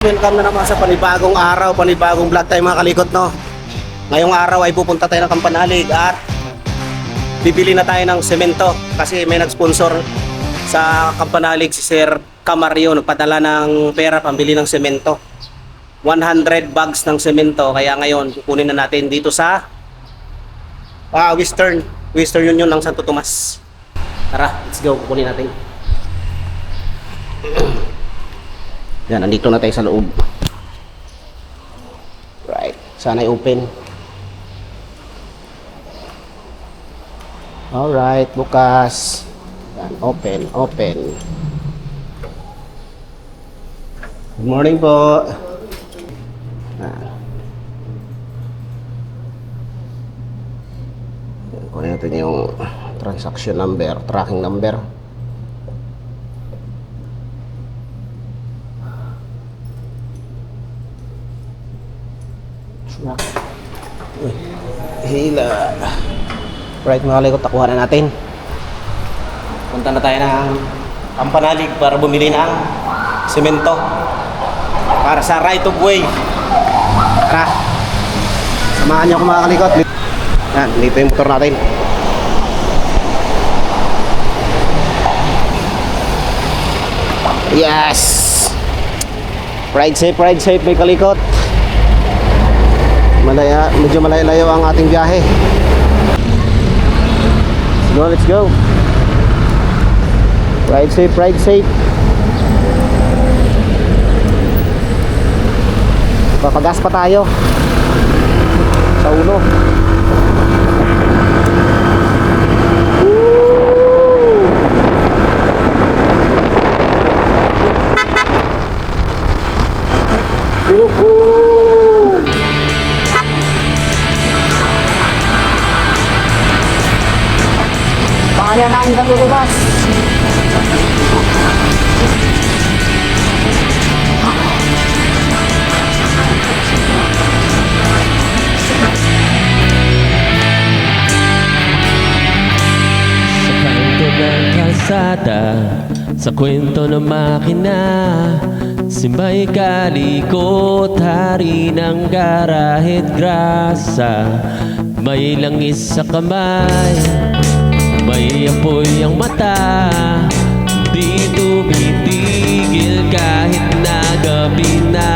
Welcome na naman sa panibagong araw, panibagong vlog tayo mga kalikot, no? Ngayong araw ay pupunta tayo ng Kampanalig at bibili na tayo ng semento kasi may nag-sponsor sa Kampanalig, si Sir Camario, nagpadala ng pera pambili ng semento. 100 bags ng semento, kaya ngayon kukunin na natin dito sa Western Union ng Santo Tomas. Tara, let's go, kukunin natin. Yan, nandito na tayo sa loob. Right, sana'y open. Alright, bukas. Yan, open. Good morning po. Yan. Kunin natin yung transaction number, tracking number. Hila. Right mga kalikot, takuha na natin. Punta na tayo ng Kampanalig para bumili ng semento para sa right of way. Tara, samahan niyo ako mga kalikot. Yan, dito yung motor natin. Yes, ride safe may kalikot. Medyo malayo ang ating biyahe. Let's go. Ride safe. Papagas pa tayo sa ulo. Kaya na ang lulubas. Sa kanto ng kalsada, sa kwento ng makina, simbay kalikot, hari ng garahet grasa. May langis sa kamay, may apoy ang mata, di tumitigil kahit na gabi na.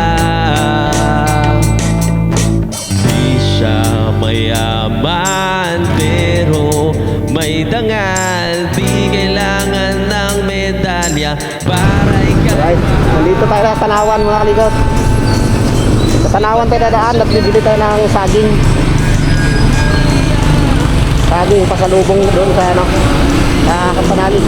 Di siya mayaman pero may dangal, di kailangan ng medalya para ikaw. Right, nandito tayo sa Tanawan mga kalikot. Sa Tanawan tayo dadaan at bibili tayo ng saging. Saging pasalubong doon sa Kampanalig.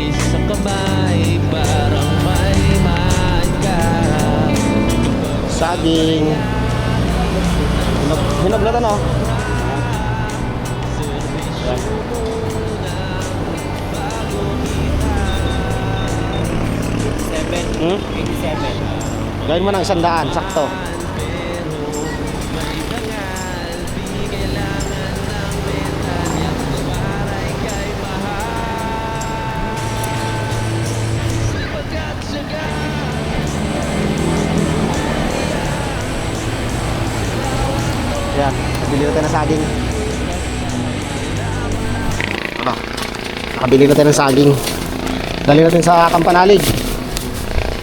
Isang kamay parang may mangga. Saging. Hinog na to, no? Hmm? 87. Gawin mo ng 100, sakto. Yan, nabili na tayo ng saging. Nakabili na tayo ng saging. Dali natin sa Kampanalig.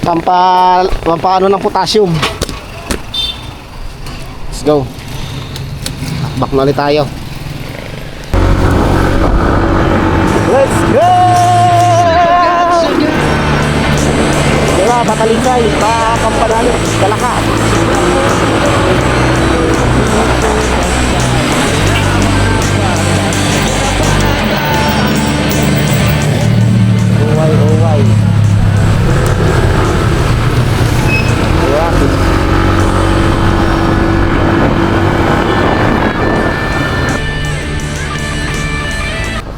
Pampaano ng potassium. Let's go. Back na ulit tayo. Let's go! Diba, Batalikay, pa Kampanalig, Dalakat. Uway. Ayan.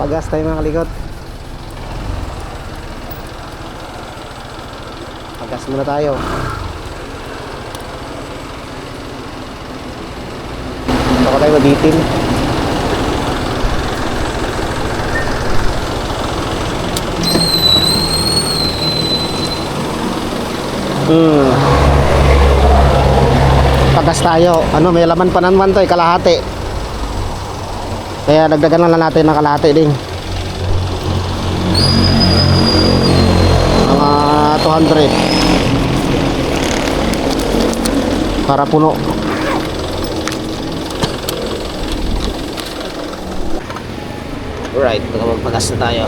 Pagas tayo mga kalikot. Gas muna tayo. Baka tayo mabitin. Pagas tayo. Ano, may laman pa naman to, kalahati. Kaya dagdagan lang natin ng kalahati din. Mga 200 para puno. Alright, magpagas na tayo.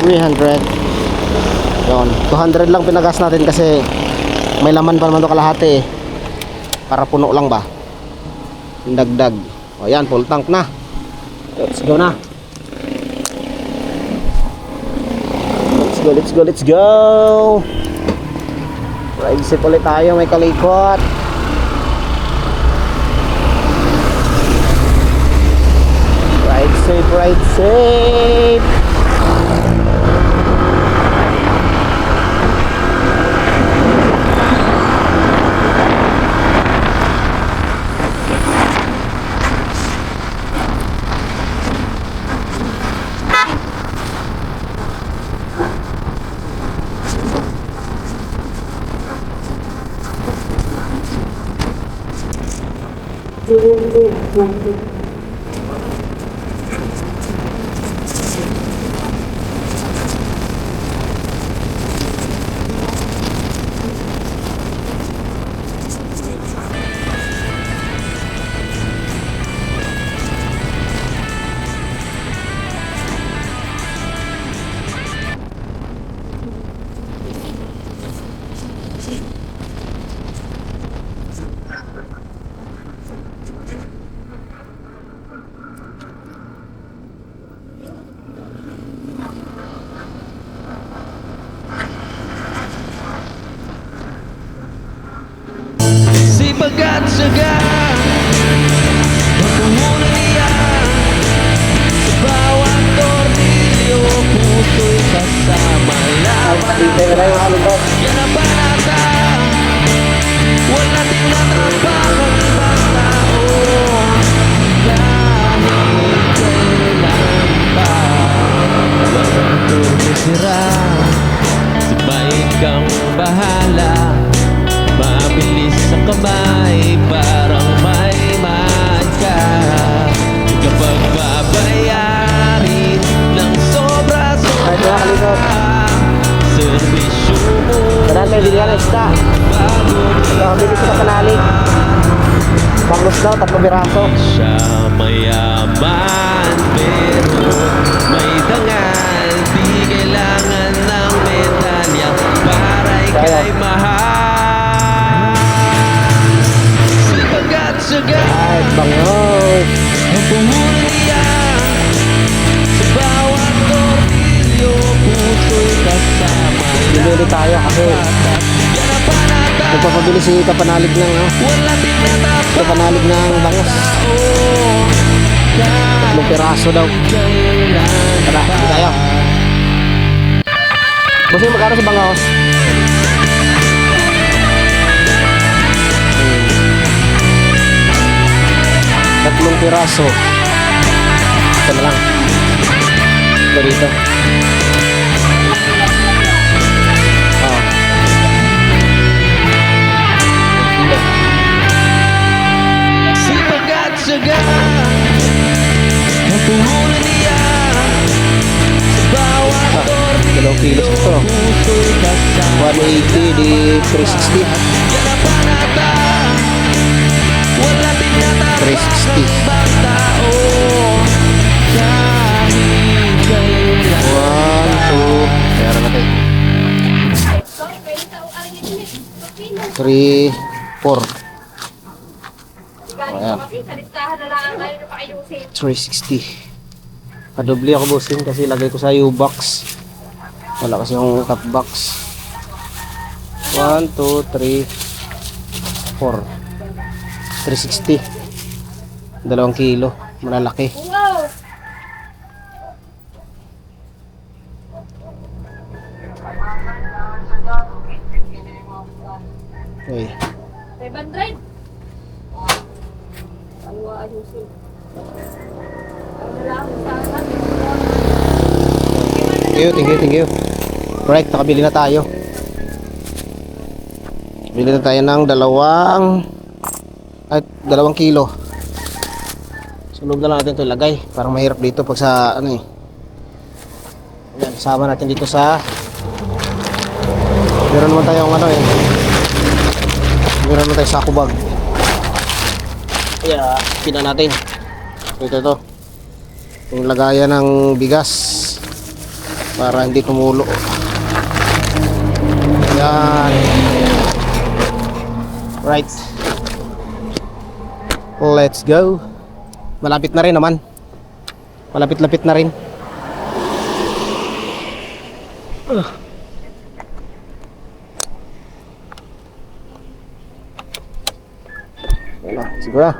$300. Yun, 200 lang pinagas natin kasi may laman pa naman ito kalahati eh. Para puno lang ba? Dagdag. O yan, full tank na. Let's go na. Let's go. Ride safe ulit tayo, may kalikot. Ride safe. Sipag at syaga, pagmumulya sa bawat tornilyo, puso'y kasama laban. Yan ang banata, wala tinatapakang ibang tao, kahit kailan pa. Walang tumisira, sabay kang bahala. Mabilis sa kamay, parang may magka. Kapag babayarin ng sobra-sobra, servisyo mo May bilyan na isda. Bili sa kanalig. Banglos daw, 3 piraso. siya mayaman, pero may dangal. Di kailangan ng medalya para ika'y mahal. Sipag at syaga, Ay, bangos. ang pumulya sa bawat tornilyo, puso'y kasama. Bibili tayo kasi Yan ang panata, nagpapabili si Kapanalig ng wala tinatapos Kapanalig ng bangos. 3 piraso daw. Tara, bili tayo. Boss, magkano sa bangos? 3 piraso. Ito na lang. Ito dito. Oh. Sipag at syaga, ang pumulya sa bawat tornilyo, kilos ito. puso'y kasama. 180 di 360. Yan ang panata, wala tinatapos 360. ibang tao, kahit kailan. 1, 2, meron natin. 3, 4. Ayan. 360. Padobli ako bossing kasi lagay ko sa U-box. Wala kasi yung top box. 1, 2, 3, 4. 360. 2 kilo. Malalaki. Thank you. Right, nakabili na tayo. Bili na tayo ng 2 kilo. Sulog na lang natin ito ilagay. Parang mahirap dito pag sa ano eh. Ayan, sama natin dito sa meron naman tayong ano eh. Meron naman tayong saco bag. Kaya, pina natin. Ito. Yung lagayan ng bigas para hindi tumulo. Ayan. Right. Let's go. Malapit na rin naman. Malapit-lapit na rin. Wala, siguro.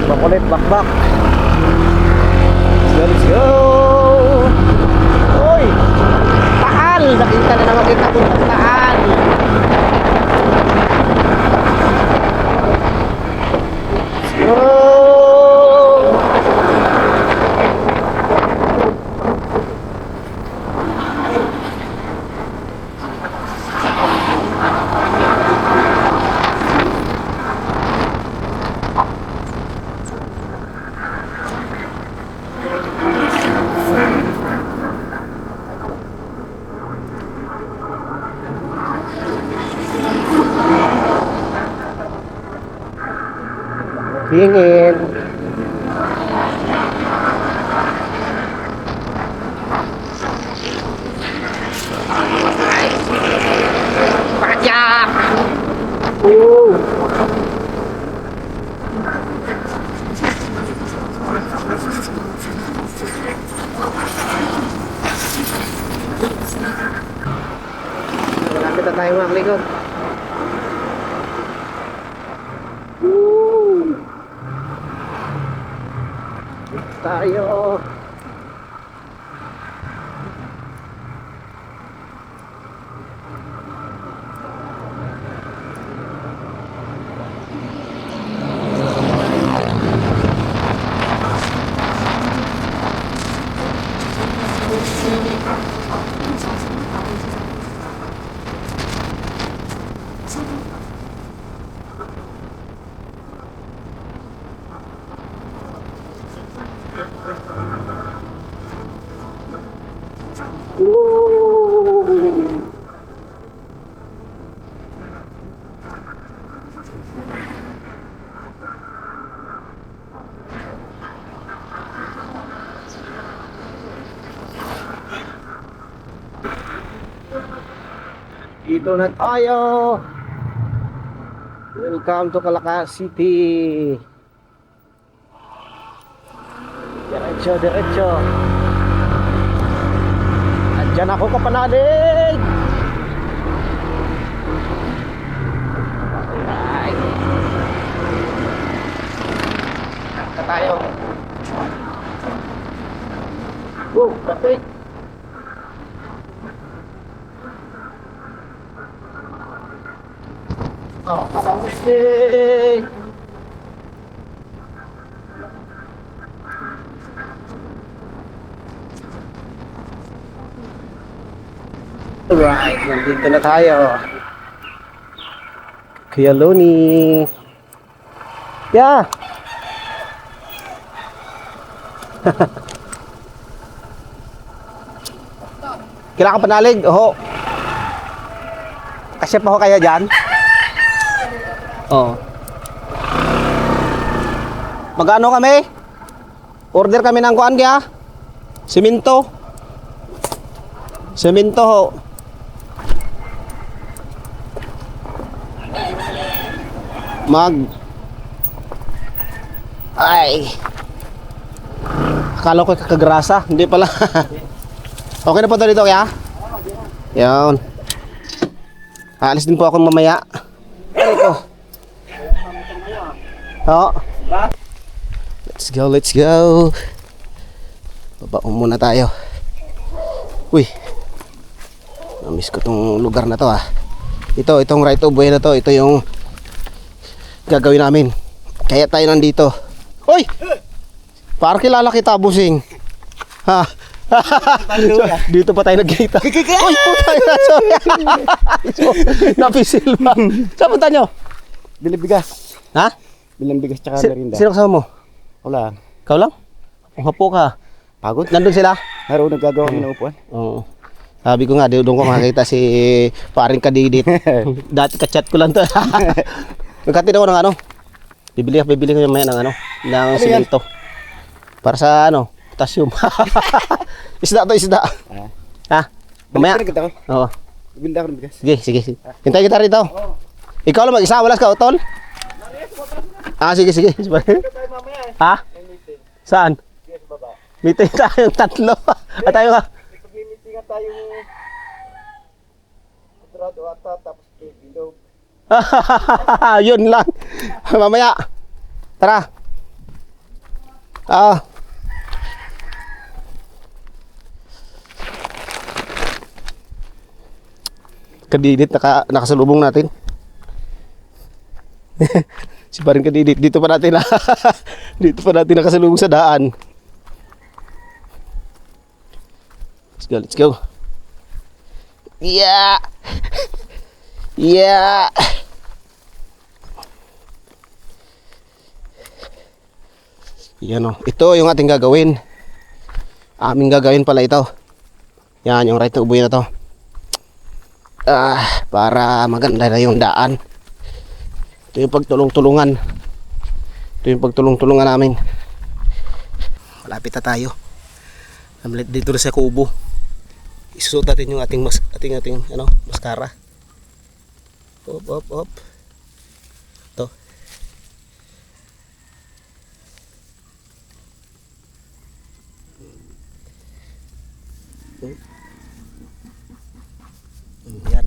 Bakulit, bakbak. Let's go. Oy! Taal! Nakita na naman kita kung taal. Let's go. Dingin. Pajak. Malapit na tayo mga likod. Tayo. Dito na tayo. Welcome to Calaca City. Diretso. Andyan ako kapanalig. Alright. Kata tayo. Kapit. Oh, kapit. Alright, nandito na tayo. Kuya Loni. Yeah. Kailangan ka panalig? Oho. Kasi pa ho kaya dyan? Oo. Magano kami? Order kami ng kuan kaya? Semento ho. Ay. Akala ko kakagrasa, hindi pala. Okay na po dito kaya? Yan. Aalis din po ako mamaya. Ito. Oo. Let's go. Babaon muna tayo. Uy. Namiss ko tong lugar na to ah. Itong right of way na to, ito yung gagawin namin. Kaya tayo nandito. Hoy! Parang kilala kita, busing. Ha? Dito pa tayo nagkita. Hoy, puta na, sorry. Napisil ba? Saan punta nyo? Bilang bigas. Ha? Bilang bigas tsaka merinda. Sino kasama mo? Wala. Ikaw lang? Ang hapo ka. Pagod. Nandun sila? Naroon nagagawa kami ng upuan. Oo. Sabi ko nga, doon ko makakita si paring kadidit. Dati ka-chat ko lang to. Nagkatid ako ng ano? Bibili ko yung may ng ano? Ng simento. Para sa ano? Potassium. Isda to, isda. Ha? Mamaya? Balik kita ko. Oo. Binda ako ng bigas. Sige. Hintay kita rito. Ikaw lang mag-isa, wala ka utol? Sige. Ha? Saan? Meeting tayong tatlo. At tayo nga. Pag-meetingan tayong Kudrado ata tapos bilog. Yun lang. Mamaya. Tara. Kadidit nakasalubong natin. Si paring kadidit dito pa natin dito pa natin nakasalubong sa daan. Let's go. Yeah. Yan o. Ito yung ating gagawin. Aming gagawin pala ito. Yan yung right to ubuy na to. Para maganda na yung daan. Ito yung pagtulong-tulungan. Namin. Malapit na tayo. Dito na sa kubo. Isusuot natin yung ating mascara. Op. Ito. Yan.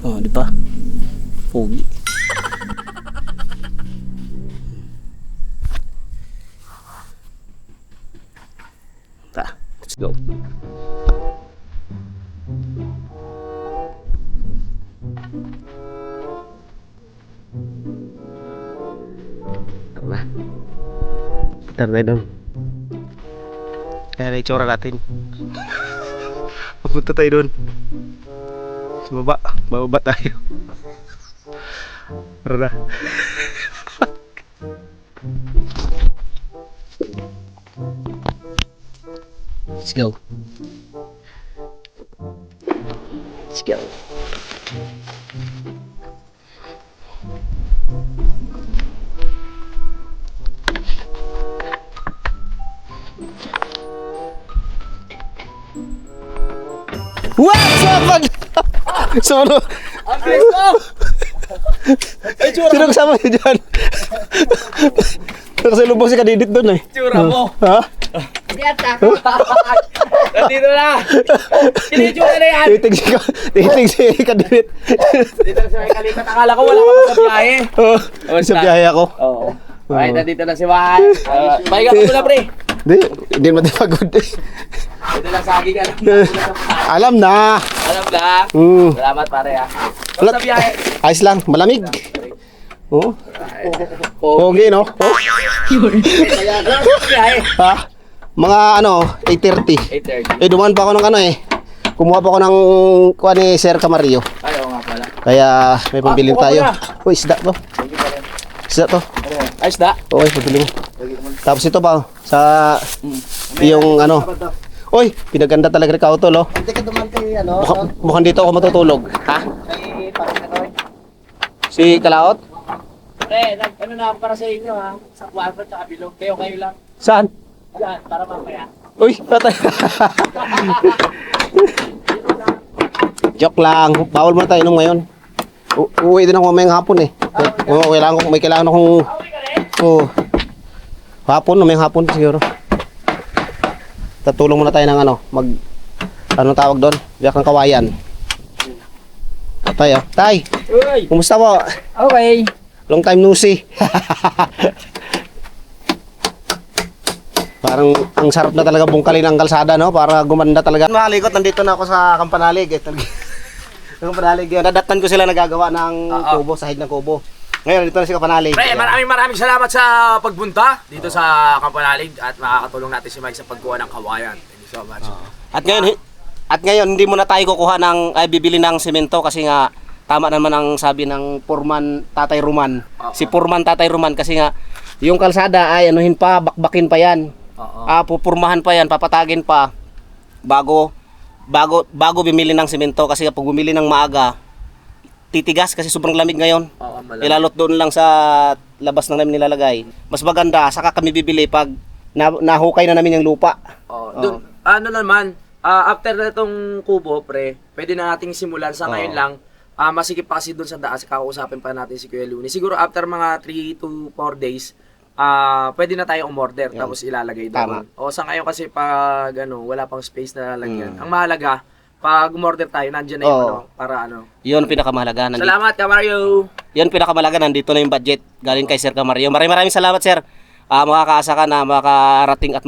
Oh, di ba? Pogi. Let's go. Tara. Tara tayo doon. Kaya na itsura natin. Pupunta tayo doon. Sa baba. Bababa tayo. Tara na. Let's go. What's up? Solo. Sino kasama niyo dyan? Nakasalubong si kadidit doon eh. Tsura mo. Ha? Nandito na. Sinitsura na yan. Titig si kadidit. Dito sa may kalikat. Akala ko wala ka pa sa biyahe. Oo. Sa biyahe ako. Oo. Ay, nandito na si Wahan. Pahinga ka muna, pre. Hindi naman pagod eh. Dito lang saging. Alam na. Alam na. Salamat, pare, ha. Sa biyahe. Ayos lang, malamig. Oo. Pogi, no? Biyahe. Ha? Mga 8:30. 8:30. Dumaan pa ako ng kumuha pa ako ng kuha ni Sir Camarillo. Ayaw nga pala. Kaya may pambilin kuha tayo. mo na. Uy, isda to. Isda to. Ayos na. Oo, pabili mo. Tapos ito pa, sa yung Uy, pinaganda talaga ni Kautol, oh. Hindi ka duman kay Mukhang dito ako matutulog. Ha? Si Kalaot? Pre, ano na para sa inyo, ha? Sa kwarto at bilog. Kayo lang. Saan? Yan, para mamaya. Uy, patay. Joke lang. Bawal mo tayo inom ngayon. Uuwi din ako mamayang hapon eh. May kailangan akong... Hapon, mamayang hapon siguro. Tatulong muna tayo ng anong tawag doon? Biyak ng kawayan. Tay, oh. Tay, Uy! kumusta po? Okay. Long time no see. Parang ang sarap na talaga bungkalin ang kalsada, no? Para gumanda talaga. Mga kalikot, nandito na ako sa Kampanalig. Kampanalig yun. Nadatnan ko sila nagagawa ng kubo, sahig ng kubo. Ngayon, dito na si Kampanalig. Pre, maraming salamat sa pagbunta dito sa Kampanalig at makakatulong natin si Mike sa pagkuha ng kawayan. Thank you so much. At ngayon hindi mo na tayo kukuha bibili ng semento kasi nga tama naman ang sabi ng Purman Tatay Roman. Si Purman Tatay Roman kasi nga yung kalsada ay anuhin pa, bakbakin pa yan. Pupurmahan pa yan, papatagin pa bago bumili ng semento kasi kapag bumili ng maaga titigas kasi sobrang lamig ngayon. Ilalot doon lang sa labas ng namin nilalagay. Mas maganda saka kami bibili pag nahukay na namin yung lupa. Doon, ano naman, after na itong kubo, pre, pwede na nating simulan sa ngayon lang. Masikip pa kasi doon sa daan, kakausapin pa natin si Kuya Luni. Siguro after mga 3 to 4 days, pwede na tayo umorder tapos ilalagay doon. O sa ngayon kasi pag wala pang space na lalagyan. Ang mahalaga, pag umorder tayo, nandiyan na yung para Yun pinakamahalaga. Salamat, Kamario! Yan pinakamahalaga, nandito na yung budget galing kay Sir Camario. Maraming salamat, Sir. Makakaasa ka na makarating at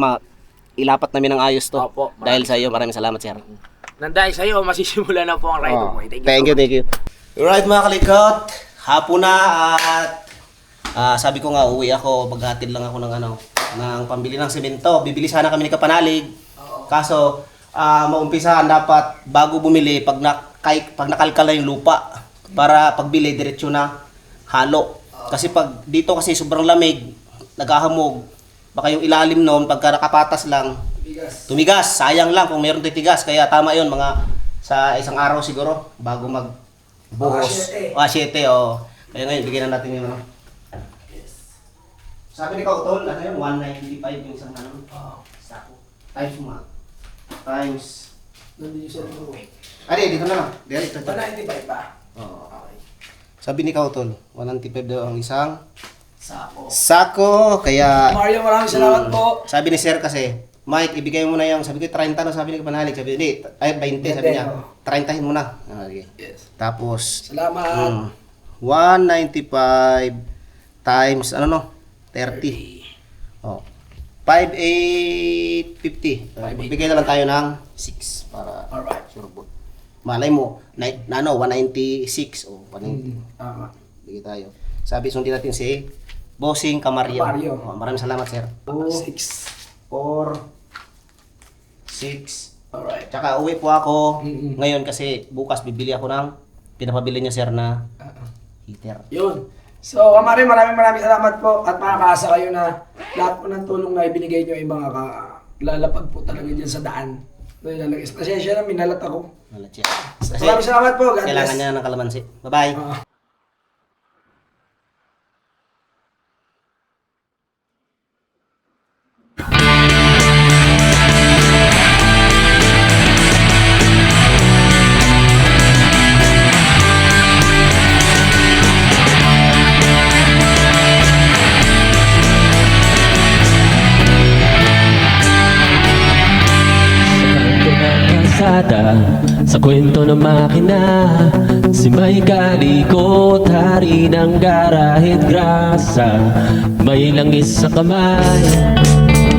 ilapat namin ng ayos to. Opo, dahil sa iyo, maraming salamat, Sir. Nandahil sa iyo, masisimula na po ang ride mo. Thank you. Alright mga kalikot, hapon na at sabi ko nga uwi ako, maghatid lang ako ng pambili ng semento. Bibili sana kami ni Kapanalig. Kaso maumpisahan dapat bago bumili pag nakalkal na yung lupa para pagbili diretso na halo. Kasi pag dito kasi sobrang lamig, naghahamog. Baka yung ilalim noon pagka nakapatas lang tumigas. Sayang lang kung mayroong titigas. Kaya tama yun mga sa isang araw siguro bago magbuhos. 7 Kaya ngayon bigyan na natin yung Sabi ni Kautol, 195 yung isang sako. Times mo times. Nandito siya ng uwi. Dito na lang. Dito. 195 ba? Okay. Sabi ni Kautol, 195 daw ang isang Sako. sako. Kaya Mario, maraming salamat po. sabi ni Sir kasi, Mike, ibigay mo na yung, sabi ko 30 na sabi ni Kapanalig. Sabi hindi, 20 sabi niya. 30 mo na. Okay. Yes. Tapos, Salamat. 195 times, 30. 5,850. Bigay na lang tayo ng 6 para Alright. surbot. Malay mo, 196 o 190. Tama. Bigay tayo. Sabi, sundin natin si Bossing Camario. Maraming salamat, sir. 6. 4, 6. Alright. Tsaka uwi po ako ngayon kasi bukas bibili ako ng pinapabili niya, sir, na heater. Yun. So, Kamari, maraming salamat po at makakaasa kayo na lahat po ng tulong na ibinigay nyo ay mga lalapag po talaga dyan sa daan. Pasensya na, minalat ako. Malat siya. Maraming salamat po. God Kailangan bless. niya ng kalamansi. Bye-bye. Sa kwento ng makina, si may kalikot, hari ng garahit grasa. May langis sa kamay,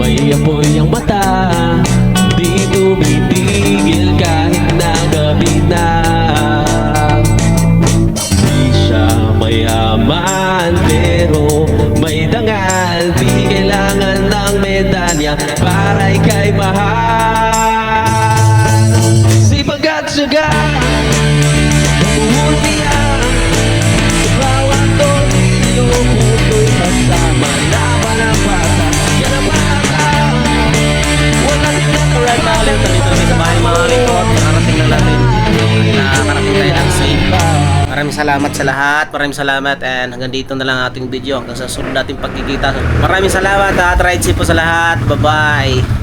may apoy ang mata, di tumitigil kahit na gabi na. Di siya mayaman pero may dangal, di kailangan ng medalya para ika'y mahal. Syaga Umuliya Sa bawat tornilyo Puto'y kasama Laban ang bata Yan ang bata Wala din na right now Dito sa bahay mga lingkod. Nakarating na natin. Nakarating tayo ng safe. Maraming salamat sa lahat. Maraming salamat and hanggang dito na lang ating video. Hanggang sa sunod nating pagkikita. Maraming salamat at ride safe po sa lahat. Bye-bye.